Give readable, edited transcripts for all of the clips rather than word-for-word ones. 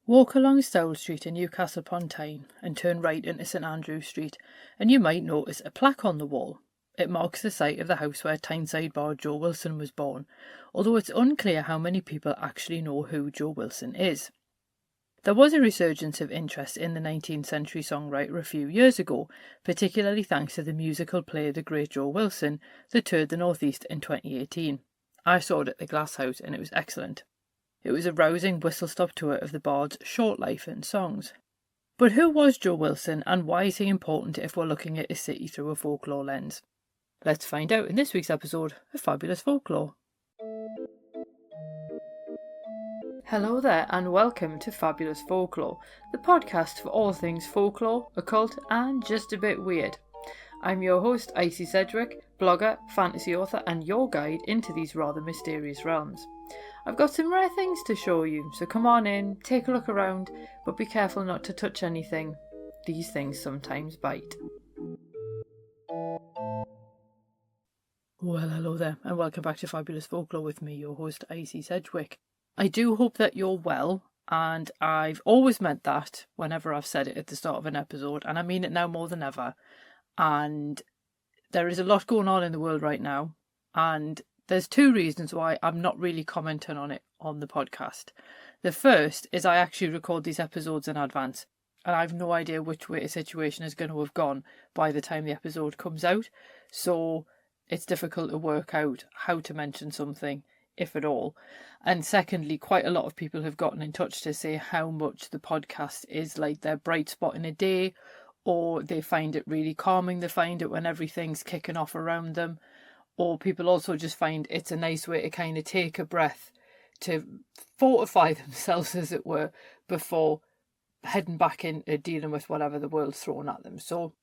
Walk along Stowell Street in Newcastle upon Tyne and turn right into St Andrew Street, and you might notice a plaque on the wall. It marks the site of the house where Tyneside bard Joe Wilson was born, although it's unclear how many people actually know who Joe Wilson is. There was a resurgence of interest in the 19th century songwriter a few years ago, particularly thanks to the musical play The Great Joe Wilson that toured the North East in 2018. I saw it at the Glass House and it was excellent. It was a rousing whistle-stop tour of the bard's short life and songs. But who was Joe Wilson and why is he important if we're looking at his city through a folklore lens? Let's find out in this week's episode of Fabulous Folklore. Hello there and welcome to Fabulous Folklore, the podcast for all things folklore, occult and just a bit weird. I'm your host Icy Sedgwick, blogger, fantasy author and your guide into these rather mysterious realms. I've got some rare things to show you, so come on in, take a look around, but be careful not to touch anything. These things sometimes bite. Well, hello there, and welcome back to Fabulous Folklore with me, your host Icy Sedgwick. I do hope that you're well, and I've always meant that whenever I've said it at the start of an episode, and I mean it now more than ever. And there is a lot going on in the world right now, and there's two reasons why I'm not really commenting on it on the podcast. The first is I actually record these episodes in advance, and I've no idea which way a situation is going to have gone by the time the episode comes out, so it's difficult to work out how to mention something, if at all. And secondly, quite a lot of people have gotten in touch to say how much the podcast is like their bright spot in a day, or they find it really calming, they find it when everything's kicking off around them. Or people also just find it's a nice way to kind of take a breath, to fortify themselves, as it were, before heading back into dealing with whatever the world's thrown at them. So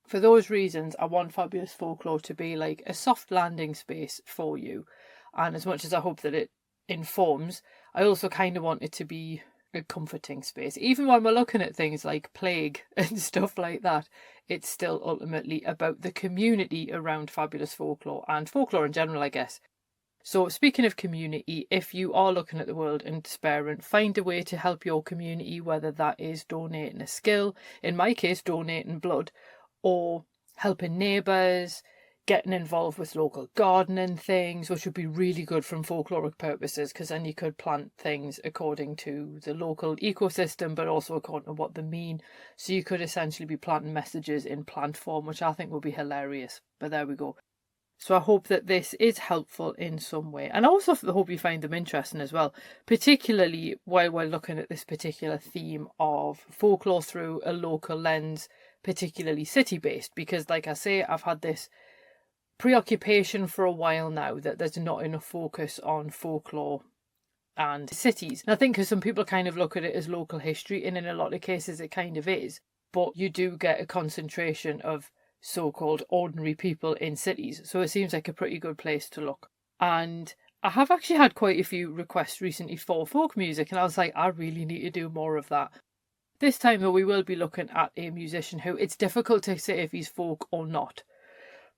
for those reasons, I want Fabulous Folklore to be like a soft landing space for you. And as much as I hope that it informs, I also kind of want it to be a comforting space. Even when we're looking at things like plague and stuff like that, it's still ultimately about the community around Fabulous Folklore and folklore in general, I guess. So speaking of community, if you are looking at the world and despairing, find a way to help your community, whether that is donating a skill, in my case donating blood, or helping neighbours, getting involved with local gardening things, which would be really good from folkloric purposes, because then you could plant things according to the local ecosystem, but also according to what they mean. So you could essentially be planting messages in plant form, which I think would be hilarious. But there we go. So I hope that this is helpful in some way. And I also hope you find them interesting as well, particularly while we're looking at this particular theme of folklore through a local lens, particularly city-based, because like I say, I've had this preoccupation for a while now that there's not enough focus on folklore and cities. And I think because some people kind of look at it as local history, and in a lot of cases it kind of is, but you do get a concentration of so-called ordinary people in cities, so it seems like a pretty good place to look. And I have actually had quite a few requests recently for folk music, and I was like, I really need to do more of that. This time though, we will be looking at a musician who it's difficult to say if he's folk or not,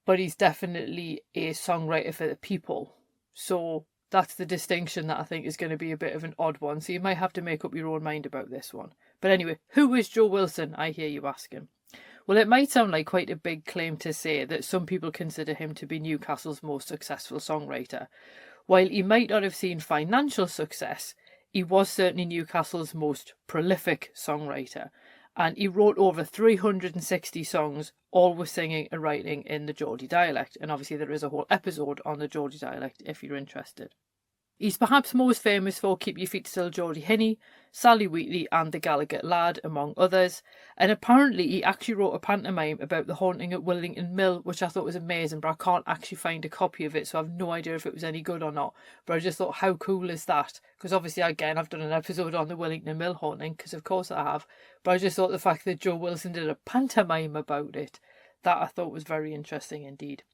but he's definitely a songwriter for the people. So that's the distinction that I think is going to be a bit of an odd one. So you might have to make up your own mind about this one. But anyway, who is Joe Wilson, I hear you asking? Well, it might sound like quite a big claim to say that some people consider him to be Newcastle's most successful songwriter. While he might not have seen financial success, he was certainly Newcastle's most prolific songwriter. And he wrote over 360 songs, all with singing and writing in the Geordie dialect. And obviously there is a whole episode on the Geordie dialect if you're interested. He's perhaps most famous for Keep Your Feet Still Geordie Hinny, Sally Wheatley and The Gallagher Lad, among others. And apparently he actually wrote a pantomime about the haunting at Willington Mill, which I thought was amazing, but I can't actually find a copy of it, so I have no idea if it was any good or not. But I just thought, how cool is that? Because obviously, again, I've done an episode on the Willington Mill haunting, because of course I have. But I just thought the fact that Joe Wilson did a pantomime about it, that I thought was very interesting indeed.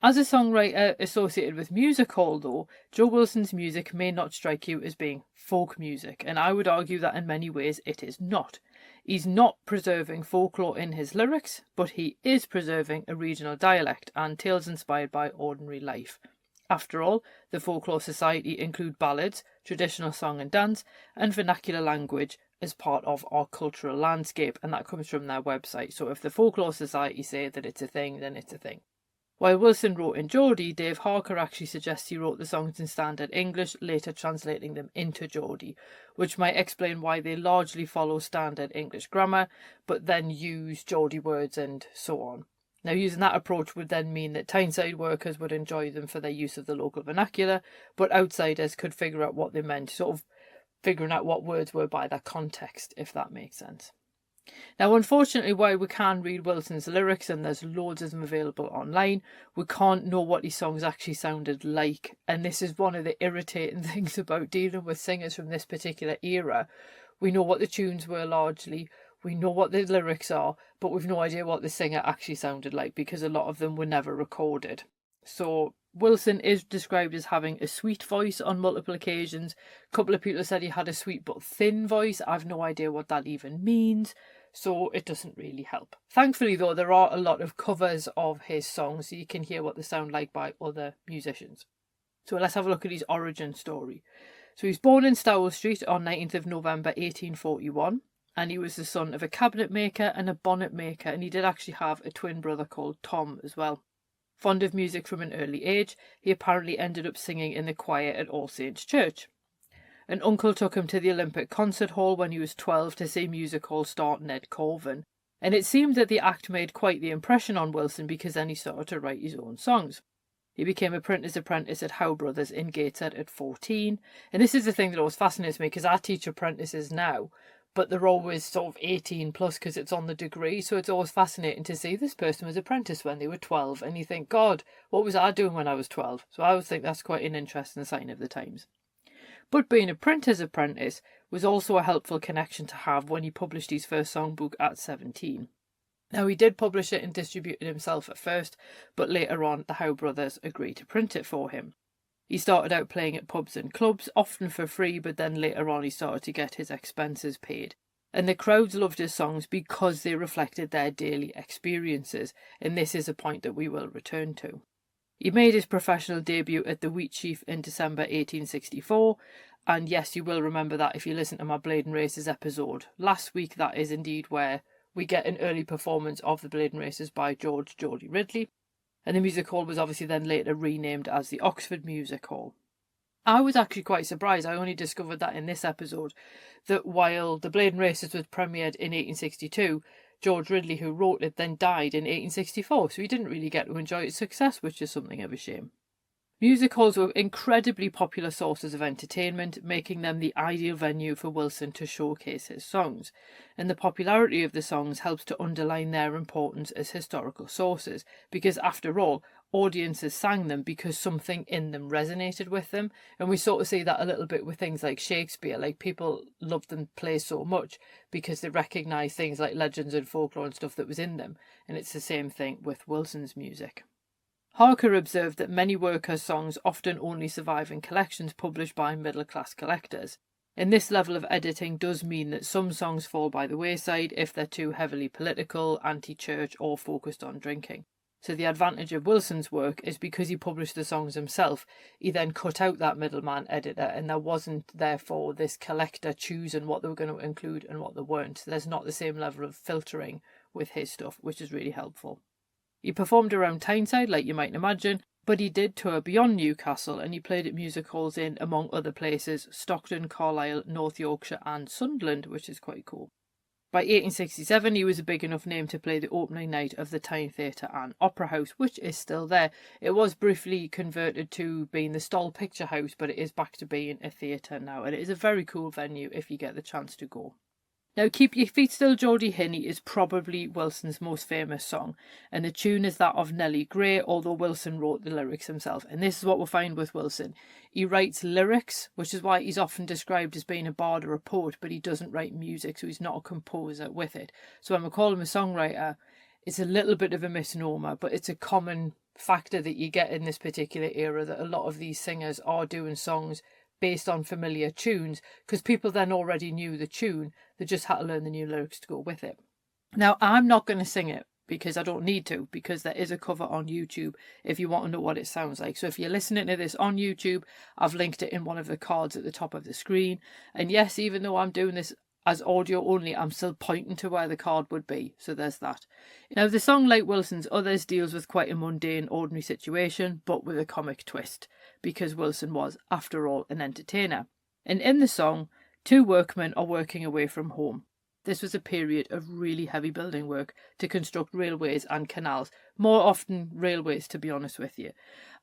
As a songwriter associated with music hall though, Joe Wilson's music may not strike you as being folk music, and I would argue that in many ways it is not. He's not preserving folklore in his lyrics, but he is preserving a regional dialect and tales inspired by ordinary life. After all, the Folklore Society include ballads, traditional song and dance, and vernacular language as part of our cultural landscape, and that comes from their website. So if the Folklore Society say that it's a thing, then it's a thing. While Wilson wrote in Geordie, Dave Harker actually suggests he wrote the songs in standard English, later translating them into Geordie, which might explain why they largely follow standard English grammar, but then use Geordie words and so on. Now, using that approach would then mean that Tyneside workers would enjoy them for their use of the local vernacular, but outsiders could figure out what they meant, sort of figuring out what words were by their context, if that makes sense. Now, unfortunately, while we can read Wilson's lyrics and there's loads of them available online, we can't know what his songs actually sounded like. And this is one of the irritating things about dealing with singers from this particular era. We know what the tunes were largely, we know what the lyrics are, but we've no idea what the singer actually sounded like because a lot of them were never recorded. So Wilson is described as having a sweet voice on multiple occasions. A couple of people said he had a sweet but thin voice. I've no idea what that even means, so it doesn't really help. Thankfully, though, there are a lot of covers of his songs, so you can hear what they sound like by other musicians. So let's have a look at his origin story. So he was born in Stowell Street on 19th of November 1841. And he was the son of a cabinet maker and a bonnet maker, and he did actually have a twin brother called Tom as well. Fond of music from an early age, he apparently ended up singing in the choir at All Saints Church. An uncle took him to the Olympic Concert Hall when he was 12 to see music hall star Ned Corvin, and it seemed that the act made quite the impression on Wilson because then he started to write his own songs. He became a printer's apprentice at Howe Brothers in Gateshead at 14, and this is the thing that always fascinates me because I teach apprentices now, but they're always sort of 18 plus because it's on the degree, so it's always fascinating to see this person was apprentice when they were 12, and you think, God, what was I doing when I was 12? So I always think that's quite an interesting sign of the times. But being a printer's apprentice was also a helpful connection to have when he published his first songbook at 17. Now, he did publish it and distribute it himself at first, but later on the Howe brothers agreed to print it for him. He started out playing at pubs and clubs, often for free, but then later on he started to get his expenses paid. And the crowds loved his songs because they reflected their daily experiences, and this is a point that we will return to. He made his professional debut at the Wheatsheaf in December 1864, and yes, you will remember that if you listen to my Blade and Races episode last week. That is indeed where we get an early performance of the Blade and Races by George Geordie Ridley. And the music hall was obviously then later renamed as the Oxford Music Hall. I was actually quite surprised, I only discovered that in this episode, that while the Blade and Races was premiered in 1862, George Ridley, who wrote it, then died in 1864, so he didn't really get to enjoy its success, which is something of a shame. Music halls were incredibly popular sources of entertainment, making them the ideal venue for Wilson to showcase his songs, and the popularity of the songs helps to underline their importance as historical sources, because after all, audiences sang them because something in them resonated with them, and we sort of see that a little bit with things like Shakespeare. Like, people love them plays so much because they recognise things like legends and folklore and stuff that was in them, and it's the same thing with Wilson's music. Harker observed that many workers' songs often only survive in collections published by middle-class collectors, and this level of editing does mean that some songs fall by the wayside if they're too heavily political, anti-church or focused on drinking. So the advantage of Wilson's work is because he published the songs himself, he then cut out that middleman editor, and there wasn't therefore this collector choosing what they were going to include and what they weren't. There's not the same level of filtering with his stuff, which is really helpful. He performed around Tyneside, like you might imagine, but he did tour beyond Newcastle, and he played at music halls in, among other places, Stockton, Carlisle, North Yorkshire and Sunderland, which is quite cool. By 1867, he was a big enough name to play the opening night of the Tyne Theatre and Opera House, which is still there. It was briefly converted to being the Stowell Picture House, but it is back to being a theatre now, and it is a very cool venue if you get the chance to go. Now, Keep Your Feet Still, Geordie Hinney is probably Wilson's most famous song, and the tune is that of Nellie Gray, although Wilson wrote the lyrics himself. And this is what we'll find with Wilson. He writes lyrics, which is why he's often described as being a bard or a poet, but he doesn't write music, so he's not a composer with it. So when we call him a songwriter, it's a little bit of a misnomer, but it's a common factor that you get in this particular era, that a lot of these singers are doing songs based on familiar tunes, because people then already knew the tune, they just had to learn the new lyrics to go with it. Now, I'm not going to sing it, because I don't need to, because there is a cover on YouTube if you want to know what it sounds like. So if you're listening to this on YouTube, I've linked it in one of the cards at the top of the screen. And yes, even though I'm doing this as audio only, I'm still pointing to where the card would be. So there's that. Now, the song, like Wilson's others, deals with quite a mundane, ordinary situation, but with a comic twist, because Wilson was, after all, an entertainer. And in the song, two workmen are working away from home. This was a period of really heavy building work to construct railways and canals, more often railways, to be honest with you.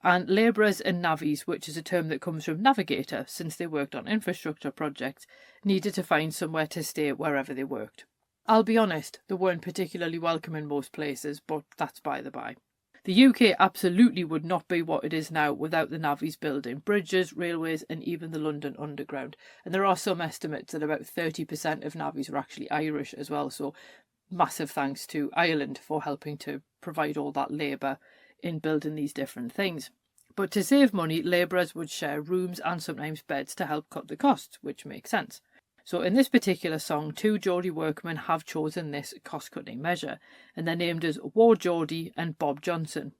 And labourers and navvies, which is a term that comes from navigator, since they worked on infrastructure projects, needed to find somewhere to stay wherever they worked. I'll be honest, they weren't particularly welcome in most places, but that's by the by. The UK absolutely would not be what it is now without the navvies building bridges, railways and even the London Underground. And there are some estimates that about 30% of navvies were actually Irish as well, so massive thanks to Ireland for helping to provide all that labour in building these different things. But to save money, labourers would share rooms and sometimes beds to help cut the costs, which makes sense. So in this particular song, two Geordie workmen have chosen this cost-cutting measure, and they're named as Ward Geordie and Bob Johnson.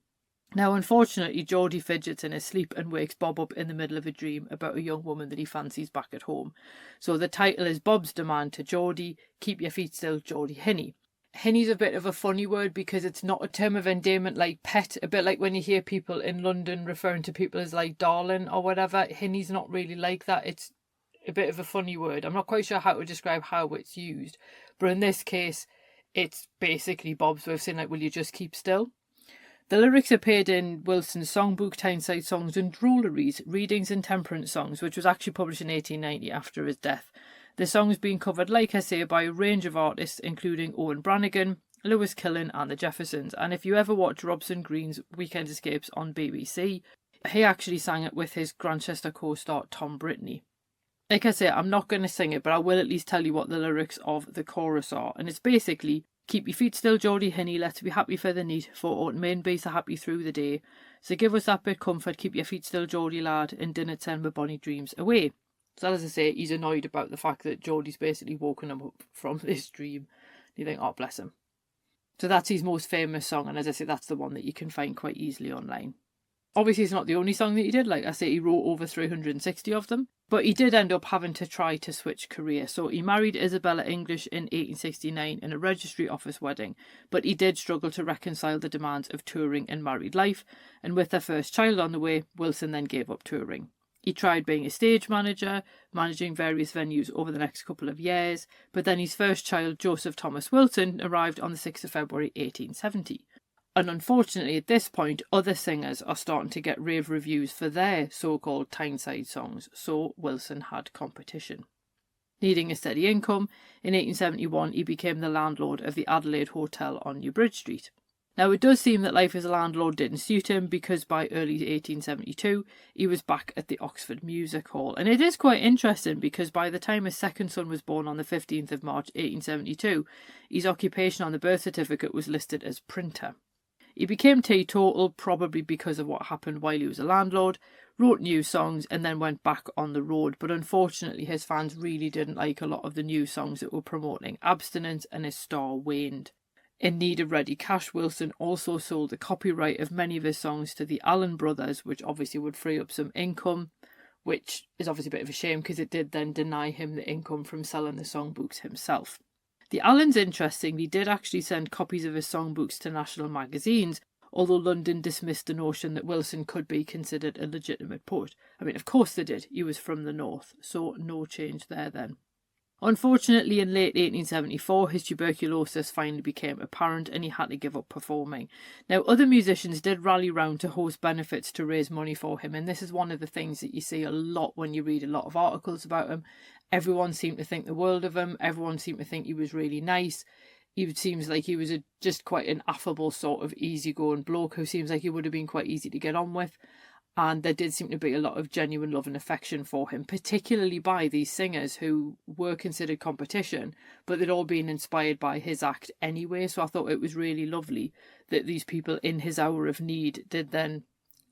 Now, unfortunately, Geordie fidgets in his sleep and wakes Bob up in the middle of a dream about a young woman that he fancies back at home. So the title is Bob's Demand to Geordie, Keep Your Feet Still, Geordie Hinny. Hinny's a bit of a funny word because it's not a term of endearment like pet, a bit like when you hear people in London referring to people as like darling or whatever. Hinny's not really like that. It's a bit of a funny word. I'm not quite sure how to describe how it's used, but in this case it's basically Bob's way of saying, like, will you just keep still? The lyrics appeared in Wilson's songbook Tyneside Songs and Drolleries, Readings and Temperance Songs, which was actually published in 1890 after his death. The song's been covered, like I say, by a range of artists including Owen Brannigan, Lewis Killen and the Jeffersons, and if you ever watch Robson Green's Weekend Escapes on BBC, he actually sang it with his Grantchester co-star Tom Brittany. Like I say, I'm not going to sing it, but I will at least tell you what the lyrics of the chorus are. And it's basically, keep your feet still, Geordie Hinny, let's be happy for the need, for aught main be so happy through the day. So give us that bit comfort, keep your feet still, Geordie lad, and dinna send my bonny dreams away. So as I say, he's annoyed about the fact that Geordie's basically woken him up from this dream. You think, oh, bless him. So that's his most famous song, and as I say, that's the one that you can find quite easily online. Obviously, it's not the only song that he did. Like I say, he wrote over 360 of them. But he did end up having to try to switch career. So he married Isabella English in 1869 in a registry office wedding. But he did struggle to reconcile the demands of touring and married life. And with their first child on the way, Wilson then gave up touring. He tried being a stage manager, managing various venues over the next couple of years. But then his first child, Joseph Thomas Wilson, arrived on the 6th of February 1870. And unfortunately, at this point, other singers are starting to get rave reviews for their so-called Tyneside songs, so Wilson had competition. Needing a steady income, in 1871 he became the landlord of the Adelaide Hotel on New Bridge Street. Now, it does seem that life as a landlord didn't suit him, because by early 1872 he was back at the Oxford Music Hall. And it is quite interesting, because by the time his second son was born on the 15th of March 1872, his occupation on the birth certificate was listed as printer. He became teetotal, probably because of what happened while he was a landlord, wrote new songs and then went back on the road, but unfortunately his fans really didn't like a lot of the new songs that were promoting abstinence, and his star waned. In need of ready cash, Wilson also sold the copyright of many of his songs to the Allen brothers, which obviously would free up some income, which is obviously a bit of a shame because it did then deny him the income from selling the songbooks himself. The Allens, interestingly, did actually send copies of his songbooks to national magazines, although London dismissed the notion that Wilson could be considered a legitimate poet. I mean, of course they did. He was from the north, so no change there then. Unfortunately, in late 1874, his tuberculosis finally became apparent and he had to give up performing. Now, other musicians did rally round to host benefits to raise money for him, and this is one of the things that you see a lot when you read a lot of articles about him. Everyone seemed to think the world of him. Everyone seemed to think he was really nice. He seems like he was just quite an affable sort of easygoing bloke who seems like he would have been quite easy to get on with. And there did seem to be a lot of genuine love and affection for him, particularly by these singers who were considered competition, but they'd all been inspired by his act anyway. So I thought it was really lovely that these people in his hour of need did then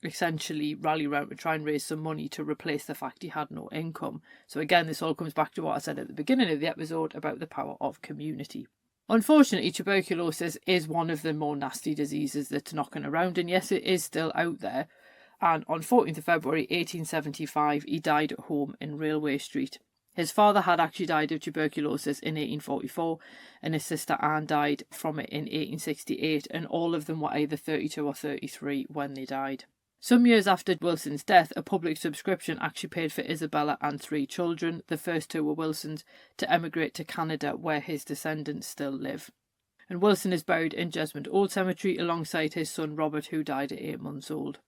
essentially rally around to try and raise some money to replace the fact he had no income. So again, this all comes back to what I said at the beginning of the episode about the power of community. Unfortunately, tuberculosis is one of the more nasty diseases that's knocking around, and yes, it is still out there. And on 14th of February 1875, he died at home in Railway Street. His father had actually died of tuberculosis in 1844, and his sister Anne died from it in 1868, and all of them were either 32 or 33 when they died. Some years after Wilson's death, a public subscription actually paid for Isabella and 3 children, the first 2 were Wilson's, to emigrate to Canada, where his descendants still live. And Wilson is buried in Jesmond Old Cemetery alongside his son Robert, who died at 8 months old.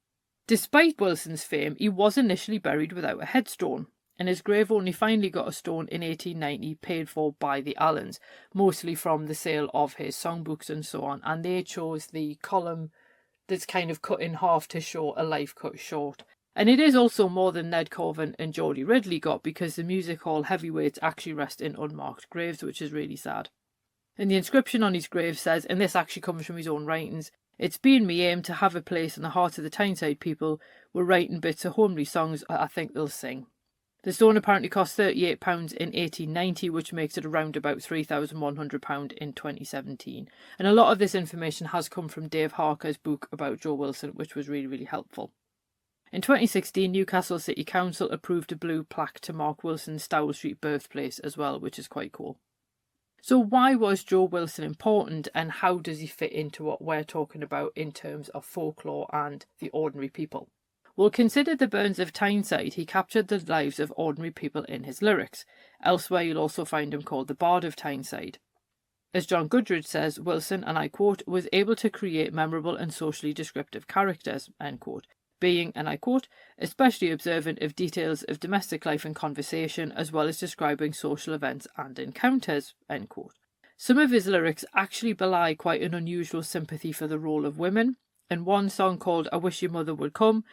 Despite Wilson's fame, he was initially buried without a headstone, and his grave only finally got a stone in 1890, paid for by the Allens, mostly from the sale of his songbooks and so on, and they chose the column that's kind of cut in half to show a life cut short. And it is also more than Ned Corvin and Geordie Ridley got, because the music hall heavyweights actually rest in unmarked graves, which is really sad. And the inscription on his grave says, and this actually comes from his own writings, "It's been me aim to have a place in the heart of the Tyneside people. We're writing bits of homely songs I think they'll sing." The stone apparently cost £38 in 1890, which makes it around about £3,100 in 2017. And a lot of this information has come from Dave Harker's book about Joe Wilson, which was really, really helpful. In 2016, Newcastle City Council approved a blue plaque to mark Wilson's Stowell Street birthplace as well, which is quite cool. So why was Joe Wilson important, and how does he fit into what we're talking about in terms of folklore and the ordinary people? Well, consider the Burns of Tyneside. He captured the lives of ordinary people in his lyrics. Elsewhere, you'll also find him called the Bard of Tyneside. As John Goodridge says, Wilson, and I quote, was able to create memorable and socially descriptive characters, end quote, being, and I quote, especially observant of details of domestic life and conversation, as well as describing social events and encounters, end quote. Some of his lyrics actually belie quite an unusual sympathy for the role of women, and one song called I Wish Your Mother Would Come,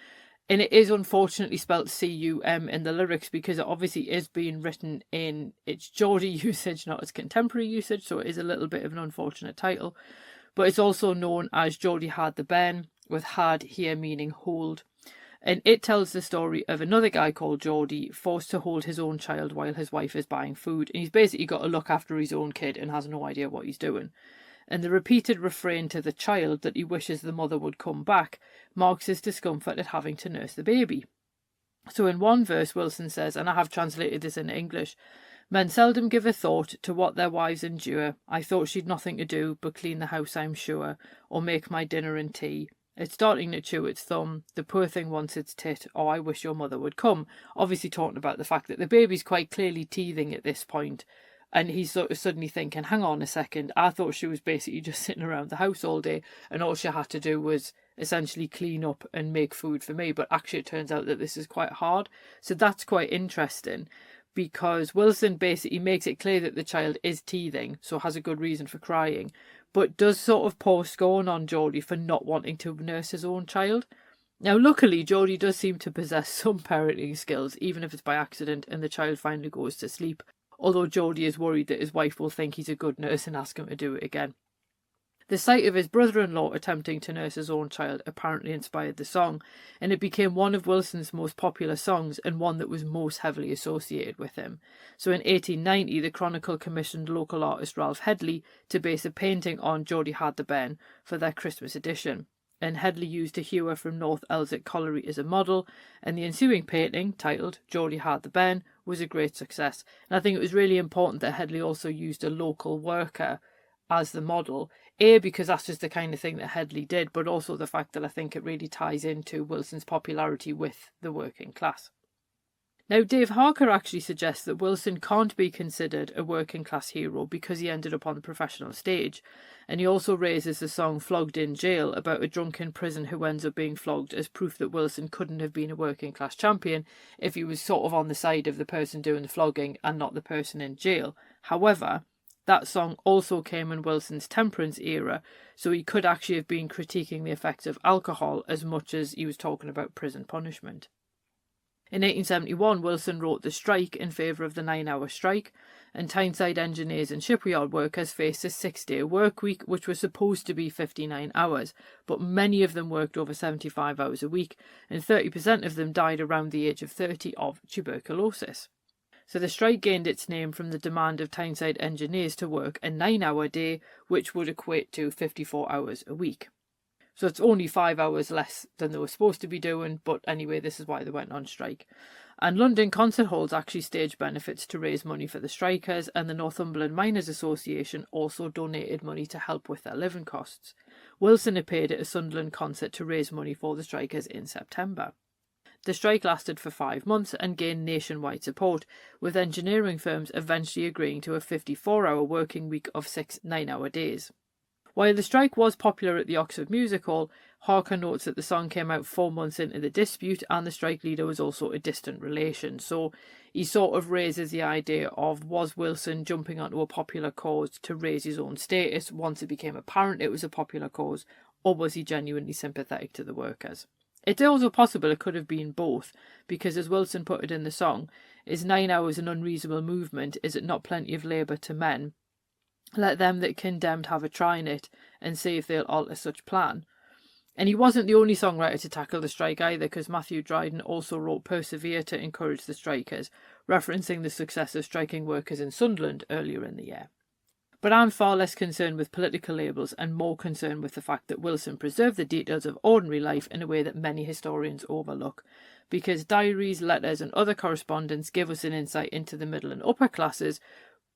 and it is unfortunately spelt C-U-M in the lyrics, because it obviously is being written in its Geordie usage, not its contemporary usage, so it is a little bit of an unfortunate title. But it's also known as Geordie Had the Ben, with had here meaning hold. And it tells the story of another guy called Geordie, forced to hold his own child while his wife is buying food. And he's basically got to look after his own kid and has no idea what he's doing. And the repeated refrain to the child that he wishes the mother would come back marks his discomfort at having to nurse the baby. So in one verse, Wilson says, and I have translated this into English, "Men seldom give a thought to what their wives endure. I thought she'd nothing to do but clean the house, I'm sure, or make my dinner and tea. It's starting to chew its thumb. The poor thing wants its tit. Oh, I wish your mother would come." Obviously talking about the fact that the baby's quite clearly teething at this point. And he's sort of suddenly thinking, hang on a second, I thought she was basically just sitting around the house all day and all she had to do was essentially clean up and make food for me. But actually it turns out that this is quite hard. So that's quite interesting, because Wilson basically makes it clear that the child is teething, so has a good reason for crying, but does sort of pour scorn on Geordie for not wanting to nurse his own child. Now, luckily, Geordie does seem to possess some parenting skills, even if it's by accident, and the child finally goes to sleep. Although Geordie is worried that his wife will think he's a good nurse and ask him to do it again. The sight of his brother-in-law attempting to nurse his own child apparently inspired the song, and it became one of Wilson's most popular songs and one that was most heavily associated with him. So in 1890, the Chronicle commissioned local artist Ralph Headley to base a painting on Geordie Had the Ben for their Christmas edition, and Headley used a hewer from North Elswick Colliery as a model, and the ensuing painting, titled Geordie Had the Ben, was a great success. And I think it was really important that Headley also used a local worker as the model, because that's just the kind of thing that Headley did, but also the fact that I think it really ties into Wilson's popularity with the working class. Now, Dave Harker actually suggests that Wilson can't be considered a working class hero because he ended up on the professional stage, and he also raises the song Flogged in Jail about a drunk in prison who ends up being flogged as proof that Wilson couldn't have been a working class champion if he was sort of on the side of the person doing the flogging and not the person in jail. However, that song also came in Wilson's temperance era, so he could actually have been critiquing the effects of alcohol as much as he was talking about prison punishment. In 1871, Wilson wrote The Strike in favour of the 9-hour strike, and Tyneside engineers and shipyard workers faced a 6-day work week, which was supposed to be 59 hours, but many of them worked over 75 hours a week, and 30% of them died around the age of 30 of tuberculosis. So the strike gained its name from the demand of Tyneside engineers to work a 9-hour day, which would equate to 54 hours a week. So it's only 5 hours less than they were supposed to be doing, but anyway, this is why they went on strike. And London concert halls actually staged benefits to raise money for the strikers, and the Northumberland Miners Association also donated money to help with their living costs. Wilson appeared at a Sunderland concert to raise money for the strikers in September. The strike lasted for 5 months and gained nationwide support, with engineering firms eventually agreeing to a 54-hour working week of 6 9-hour days. While the strike was popular at the Oxford Music Hall, Harker notes that the song came out 4 months into the dispute, and the strike leader was also a distant relation. So he sort of raises the idea of, was Wilson jumping onto a popular cause to raise his own status once it became apparent it was a popular cause, or was he genuinely sympathetic to the workers? It's also possible it could have been both, because as Wilson put it in the song, is 9 hours an unreasonable movement? Is it not plenty of labour to men? Let them that condemned have a try in it, and see if they'll alter such plan. And he wasn't the only songwriter to tackle the strike either, because Matthew Dryden also wrote Persevere to encourage the strikers, referencing the success of striking workers in Sunderland earlier in the year. But I'm far less concerned with political labels and more concerned with the fact that Wilson preserved the details of ordinary life in a way that many historians overlook, because diaries, letters and other correspondence give us an insight into the middle and upper classes,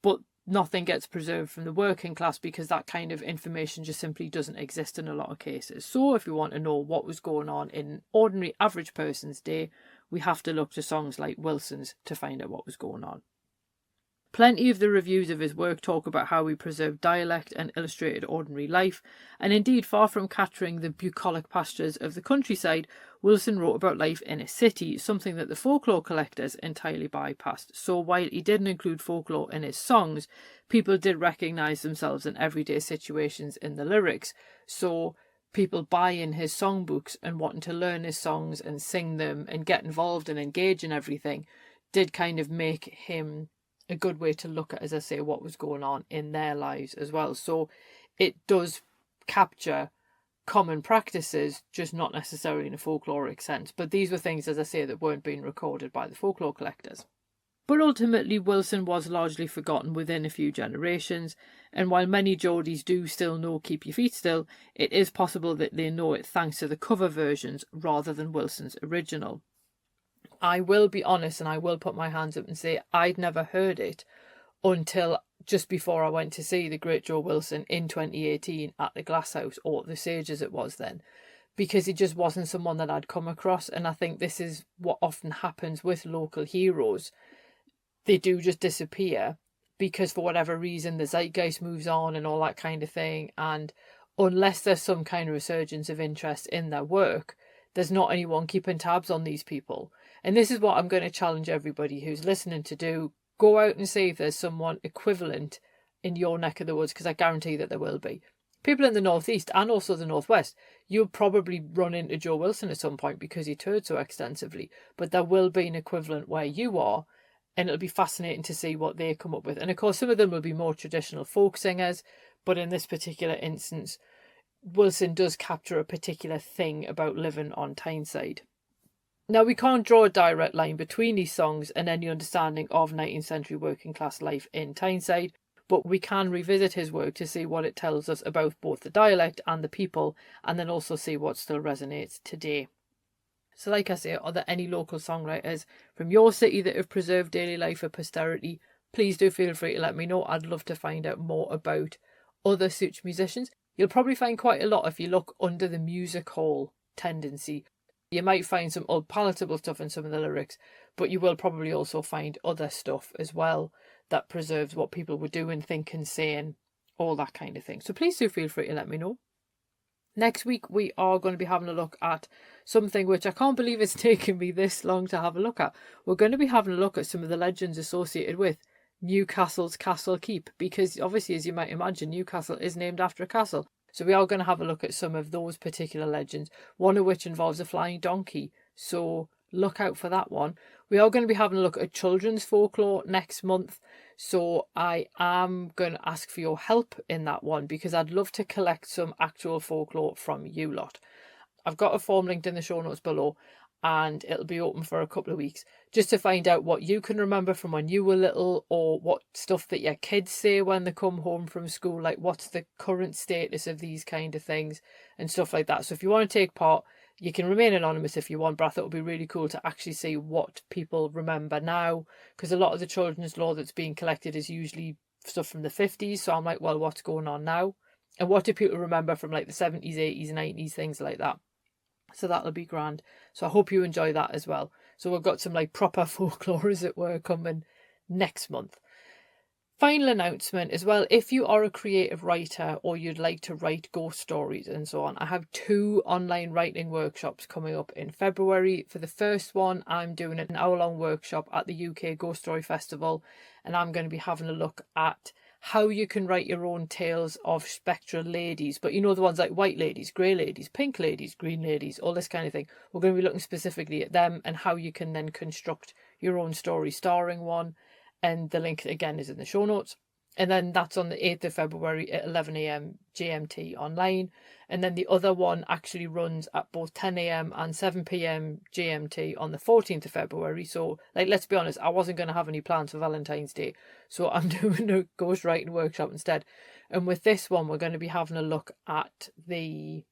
but nothing gets preserved from the working class because that kind of information just simply doesn't exist in a lot of cases. So if we want to know what was going on in an ordinary average person's day, we have to look to songs like Wilson's to find out what was going on. Plenty of the reviews of his work talk about how he preserved dialect and illustrated ordinary life, and indeed, far from capturing the bucolic pastures of the countryside, Wilson wrote about life in a city, something that the folklore collectors entirely bypassed. So while he didn't include folklore in his songs, people did recognise themselves in everyday situations in the lyrics. So people buying his songbooks and wanting to learn his songs and sing them and get involved and engage in everything did kind of make him a good way to look at, as I say, what was going on in their lives as well. So it does capture common practices, just not necessarily in a folkloric sense. But these were things, as I say, that weren't being recorded by the folklore collectors. But ultimately, Wilson was largely forgotten within a few generations, and while many Geordies do still know Keep Your Feet Still, it is possible that they know it thanks to the cover versions rather than Wilson's original. I will be honest and I will put my hands up and say I'd never heard it until just before I went to see the great Joe Wilson in 2018 at the Glasshouse, or the Sage as it was then, because it just wasn't someone that I'd come across. And I think this is what often happens with local heroes. They do just disappear because for whatever reason the zeitgeist moves on and all that kind of thing, and unless there's some kind of resurgence of interest in their work, there's not anyone keeping tabs on these people. And this is what I'm going to challenge everybody who's listening to do. Go out and see if there's someone equivalent in your neck of the woods, because I guarantee that there will be. People in the northeast and also the northwest, you'll probably run into Joe Wilson at some point because he toured so extensively. But there will be an equivalent where you are, and it'll be fascinating to see what they come up with. And of course, some of them will be more traditional folk singers, but in this particular instance, Wilson does capture a particular thing about living on Tyneside. Now, we can't draw a direct line between these songs and any understanding of 19th century working class life in Tyneside, but we can revisit his work to see what it tells us about both the dialect and the people, and then also see what still resonates today. So like I say, are there any local songwriters from your city that have preserved daily life for posterity? Please do feel free to let me know. I'd love to find out more about other such musicians. You'll probably find quite a lot if you look under the music hall tendency. You might find some old palatable stuff in some of the lyrics, but you will probably also find other stuff as well that preserves what people were doing, thinking, saying, all that kind of thing. So please do feel free to let me know. Next week, we are going to be having a look at something which I can't believe it's taken me this long to have a look at. We're going to be having a look at some of the legends associated with Newcastle's Castle Keep, because obviously, as you might imagine, Newcastle is named after a castle. So we are going to have a look at some of those particular legends, one of which involves a flying donkey. So look out for that one. We are going to be having a look at children's folklore next month. So I am going to ask for your help in that one, because I'd love to collect some actual folklore from you lot. I've got a form linked in the show notes below. and it'll be open for a couple of weeks just to find out what you can remember from when you were little, or what stuff that your kids say when they come home from school, like what's the current status of these kind of things and stuff like that. So if you want to take part, you can remain anonymous if you want, but I thought it would be really cool to actually see what people remember now, because a lot of the children's lore that's being collected is usually stuff from the 50s. So I'm like, well, what's going on now? And what do people remember from like the 70s, 80s, 90s, things like that? So that'll be grand. So I hope you enjoy that as well. So we've got some like proper folklore, as it were, coming next month. Final announcement as well, if you are a creative writer or you'd like to write ghost stories and so on, I have 2 online writing workshops coming up in February. For the first one, I'm doing an hour-long workshop at the UK Ghost Story Festival, and I'm going to be having a look at how you can write your own tales of spectral ladies, but you know, the ones like white ladies, grey ladies, pink ladies, green ladies, all this kind of thing. We're going to be looking specifically at them and how you can then construct your own story starring one. And the link again is in the show notes. And then that's on the 8th of February at 11 a.m. GMT online. And then the other one actually runs at both 10 a.m. and 7 p.m. GMT on the 14th of February. So, like, let's be honest, I wasn't going to have any plans for Valentine's Day. So I'm doing a ghostwriting workshop instead. And with this one, we're going to be having a look at the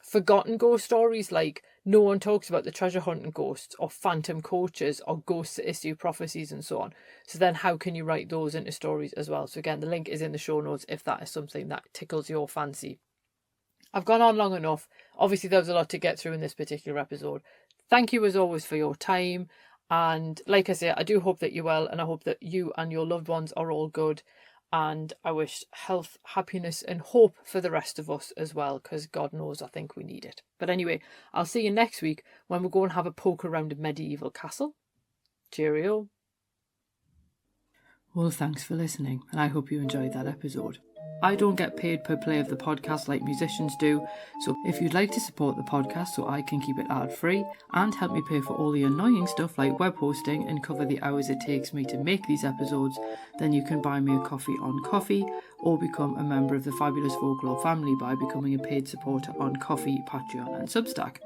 forgotten ghost stories, like no one talks about the treasure hunting ghosts or phantom coaches or ghosts that issue prophecies and so on. So then how can you write those into stories as well? So again, the link is in the show notes if that is something that tickles your fancy. I've gone on long enough. Obviously, there was a lot to get through in this particular episode. Thank you as always for your time. And like I say, I do hope that you're well, and I hope that you and your loved ones are all good. And I wish health, happiness and hope for the rest of us as well, because God knows I think we need it. But anyway, I'll see you next week when we go and have a poke around a medieval castle. Cheerio. Well, thanks for listening, and I hope you enjoyed that episode. I don't get paid per play of the podcast like musicians do, so if you'd like to support the podcast so I can keep it ad-free and help me pay for all the annoying stuff like web hosting and cover the hours it takes me to make these episodes, then you can buy me a coffee on Ko-fi or become a member of the Fabulous Folklore family by becoming a paid supporter on Ko-fi, Patreon and Substack.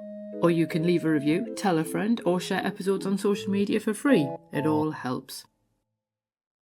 Or you can leave a review, tell a friend, or share episodes on social media for free. It all helps.